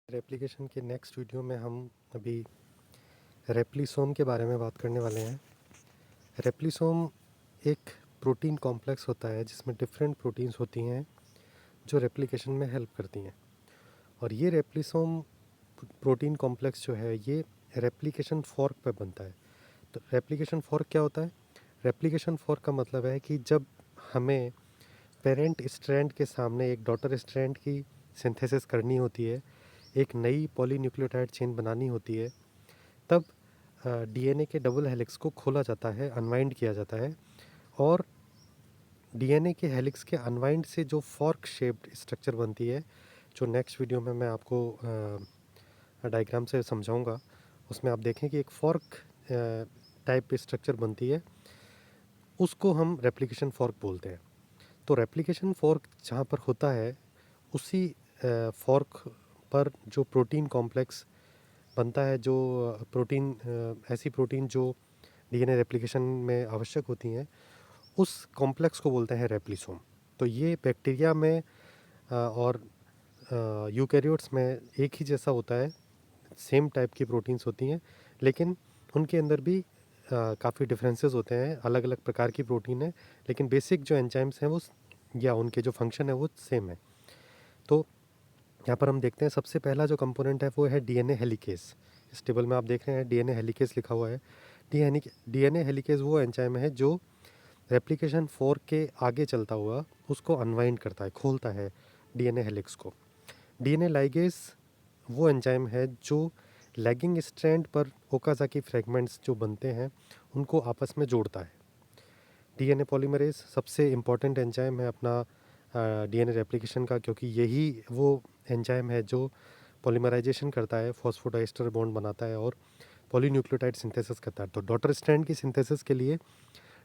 Replication के next video में हम अभी रेप्लिसोम के बारे में बात करने वाले हैं। रेप्लिसोम एक प्रोटीन कॉम्प्लेक्स होता है जिसमें डिफरेंट प्रोटीन्स होती हैं जो रेप्लिकेशन में हेल्प करती हैं। और ये रेप्लिसोम प्रोटीन कॉम्प्लेक्स जो है ये रेप्लिकेशन फॉर्क पे बनता है। तो रेप्लिकेशन फॉर्क क्या होता है? रेप्लिकेशन फॉर्क का मतलब है कि जब हमें पेरेंट स्ट्रैंड के सामने एक डॉटर स्ट्रैंड की सिंथेसिस करनी होती है, एक नई पॉलीन्यूक्लियोटाइड चेन बनानी होती है, तब डीएनए के डबल हेलिक्स को खोला जाता है, अनवाइंड किया जाता है। और डीएनए के हेलिक्स के अनवाइंड से जो फॉर्क शेप्ड स्ट्रक्चर बनती है, जो नेक्स्ट वीडियो में मैं आपको डायग्राम से समझाऊंगा, उसमें आप देखें कि एक फॉर्क टाइप स्ट्रक्चर बनती है, उसको हम रेप्लिकेशन फॉर्क बोलते हैं। तो रेप्लिकेशन फॉर्क जहाँ पर होता है उसी फॉर्क पर जो प्रोटीन कॉम्प्लेक्स बनता है, जो ऐसी प्रोटीन जो डीएनए रेप्लिकेशन में आवश्यक होती हैं, उस कॉम्प्लेक्स को बोलते हैं रेप्लिसोम। तो ये बैक्टीरिया में और यूकैरियोट्स में एक ही जैसा होता है, सेम टाइप की प्रोटीन्स होती हैं, लेकिन उनके अंदर भी काफ़ी डिफरेंसेस होते हैं। अलग अलग प्रकार की प्रोटीन है, लेकिन बेसिक जो एंजाइम्स हैं वो या उनके जो फंक्शन है वो सेम है। तो यहाँ पर हम देखते हैं सबसे पहला जो कंपोनेंट है वो है डीएनए हेलिकेस। इस टेबल में आप देख रहे हैं डीएनए हेलिकेस लिखा हुआ है। डीएनए हेलिकेस वो एंजाइम है जो रेप्लिकेशन फॉर्क के आगे चलता हुआ उसको अनवाइंड करता है, खोलता है डीएनए हेलिक्स को। डीएनए लाइगेस वो एंजाइम है जो लैगिंग स्ट्रैंड पर ओकाज़ाकी फ्रेगमेंट्स जो बनते हैं उनको आपस में जोड़ता है। डीएनए पॉलीमरेज सबसे इम्पॉर्टेंट एंजाइम है अपना डीएनए रेप्लिकेशन का, क्योंकि यही वो एंजाइम है जो पॉलीमराइजेशन करता है, फॉस्फोडाइस्टर बॉन्ड बनाता है और पॉलीन्यूक्लियोटाइड सिंथेसिस करता है। तो डॉटर स्ट्रैंड की सिंथेसिस के लिए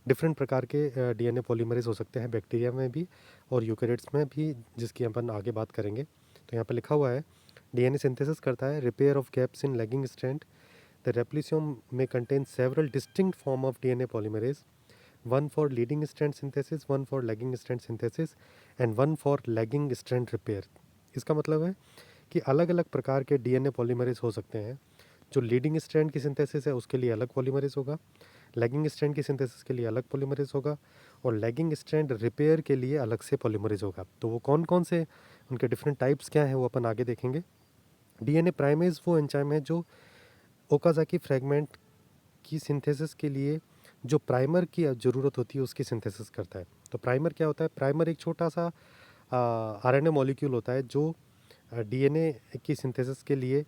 डिफरेंट प्रकार के डीएनए पॉलीमरेज हो सकते हैं, बैक्टीरिया में भी और यूकैरियोट्स में भी, जिसकी अपन आगे बात करेंगे। तो यहाँ पर लिखा हुआ है डीएनए सिंथेसिस करता है repair of gaps in lagging strand. The replisome में contain several distinct form of DNA polymerase, one for leading strand synthesis, one for lagging strand synthesis and one for lagging strand repair। इसका मतलब है कि अलग अलग प्रकार के DNA polymerase हो सकते हैं। जो लीडिंग स्ट्रैंड की सिंथेसिस है उसके लिए अलग पॉलीमरेज होगा, लैगिंग स्ट्रैंड की सिंथेसिस के लिए अलग पॉलीमरेज होगा और लैगिंग स्ट्रैंड रिपेयर के लिए अलग से पॉलीमरेज होगा। तो वो कौन कौन से उनके डिफरेंट टाइप्स क्या हैं वो अपन आगे देखेंगे। डीएनए प्राइमेज वो एंजाइम है जो ओकाज़ाकी फ्रेगमेंट की सिंथेसिस के लिए जो प्राइमर की ज़रूरत होती है उसकी सिंथेसिस करता है। तो प्राइमर क्या होता है? प्राइमर एक छोटा सा आरएनए मॉलिक्यूल होता है जो डीएनए की सिंथेसिस के लिए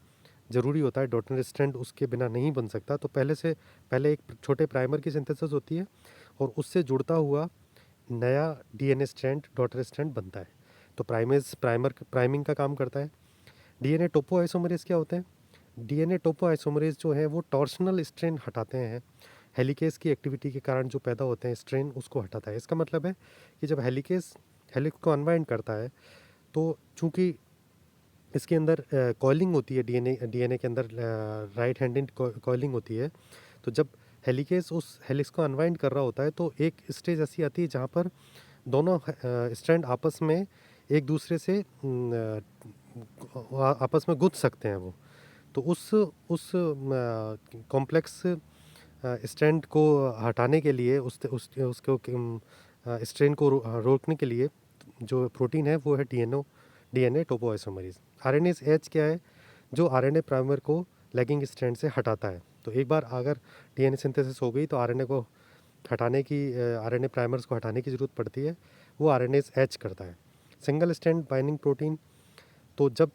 ज़रूरी होता है। डॉटर स्ट्रैंड उसके बिना नहीं बन सकता। तो पहले एक छोटे प्राइमर की सिंथेसिस होती है और उससे जुड़ता हुआ नया डीएनए स्ट्रैंड, डॉटर स्ट्रैंड बनता है। तो प्राइमिंग का काम करता है। डीएनए टोपोआइसोमरेज क्या होते हैं? डीएनए टोपोआइसोमरेज जो है वो टॉर्शनल स्ट्रेन हटाते हैं। हेलिकेस की एक्टिविटी के कारण जो पैदा होते हैं स्ट्रेन, उसको हटाता है। इसका मतलब है कि जब हेलिक्स को अनवाइंड करता है तो चूंकि इसके अंदर कॉइलिंग होती है, डीएनए के अंदर राइट हैंडेड कॉइलिंग होती है। तो जब हेलिकेस उस हेलिक्स को अनवाइंड कर रहा होता है तो एक स्टेज ऐसी आती है जहाँ पर दोनों स्ट्रैंड आपस में एक दूसरे से आपस में गुथ सकते हैं वो। तो उस कॉम्प्लेक्स स्ट्रैंड को हटाने के लिए उसको स्ट्रेन को रोकने के लिए जो प्रोटीन है वो है डीएनए टोपोआइसोमरेज। आरएनएस एच क्या है? जो आरएनए प्राइमर को लैगिंग स्ट्रैंड से हटाता है। तो एक बार अगर डीएनए सिंथेसिस हो गई तो आरएनए प्राइमर्स को हटाने की ज़रूरत पड़ती है, वो आरएनएस एच करता है। सिंगल स्ट्रैंड बाइंडिंग प्रोटीन, तो जब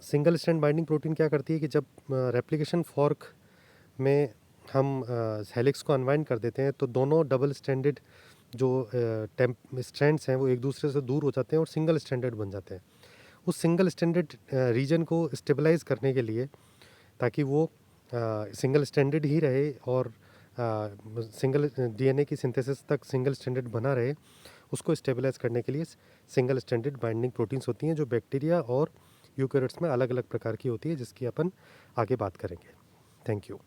सिंगल स्ट्रैंड बाइंडिंग प्रोटीन क्या करती है कि जब रेप्लिकेशन फॉर्क में हम हेलिक्स को अनवाइंड कर देते हैं तो दोनों डबल स्ट्रैंडेड जो स्ट्रैंड्स हैं वो एक दूसरे से दूर हो जाते हैं और सिंगल स्ट्रैंडेड बन जाते हैं। उस सिंगल स्ट्रैंडेड रीजन को स्टेबलाइज करने के लिए, ताकि वो सिंगल स्ट्रैंडेड ही रहे और सिंगल डीएनए की सिंथेसिस तक सिंगल स्ट्रैंडेड बना रहे, उसको स्टेबलाइज करने के लिए सिंगल स्ट्रैंडेड बाइंडिंग प्रोटीन्स होती हैं जो बैक्टीरिया और यूकैरियोट्स में अलग अलग प्रकार की होती है, जिसकी अपन आगे बात करेंगे। Thank you.